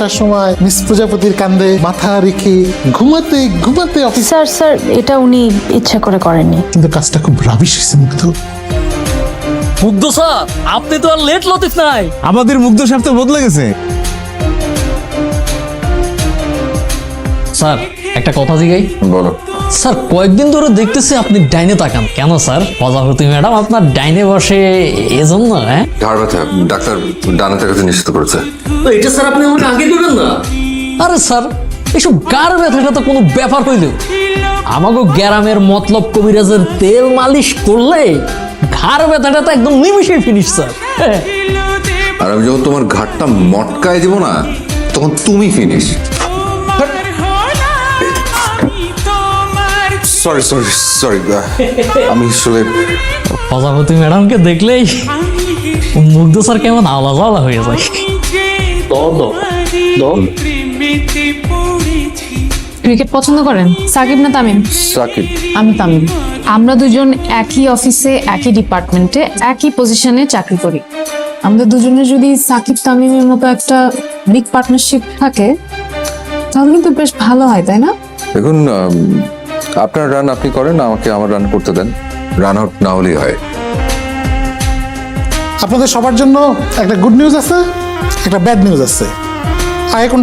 তার সময় মিস প্রজাপতির কান্দে মাথা রেখে ঘুমাতে ঘুমাতে অফিস। স্যার এটা উনি ইচ্ছা করে করেননি। কিন্তু কাজটা খুব রাবিশ হয়েছে মুগ্ধ। মুগ্ধ স্যার, আপনি তো আর লেট লতিফ নাই। আমাদের মুগ্ধ সাহেব তো বদলে গেছে। স্যার একটা কথা জিগাই। বলো। স্যার কয়েকদিন ধরে দেখতেছি আপনি ডাইনে তাকান কেন স্যার? প্রজাপতি ম্যাডাম আপনার ডাইনে বসে এজন্য? হ্যাঁ, ঘাড় ব্যথা, ডাক্তার ডানে তাকাতে নিষেধ করেছে। তো এটা স্যার আপনি আমাকে আগে করবেন না। আরে স্যার এসব গার ব্যথাটা তো কোনো ব্যাপার হইল। আমাকে গ্রামের মতলব কবিরাজের তেল মালিশ করলে ঘাড় ব্যথাটা তো একদম নিমিশে ফিনিশ স্যার। আর আমি যখন তোমার ঘাটটা মটকায় দিব না, তখন তুমি ফিনিশ। সরি সরি সরি, আমি আসলে প্রজাপতি ম্যাডামকে দেখলেই মুগ্ধ স্যার কেমন আলাদা হয়ে যায়। ক্রিকেট পছন্দ করেন? সাকিব না তামিম? সাকিব। আমি তামিম। আমরা দুজন একই অফিসে একই ডিপার্টমেন্টে একই পজিশনে চাকরি করি। আমাদের দুজনের যদি সাকিব তামিমের মতো একটা বিগ পার্টনারশিপ থাকে তাহলে কিন্তু বেশ ভালো হয়, তাই না? দেখুন, আপনার রান আপনি করেন, আমাকে আমার রান করতে দেন। রান আউট না হলেই হয়। আপনাদের সবার জন্য একটা গুড নিউজ আছে, একটা ব্যাড নিউজ আছে। আর এখন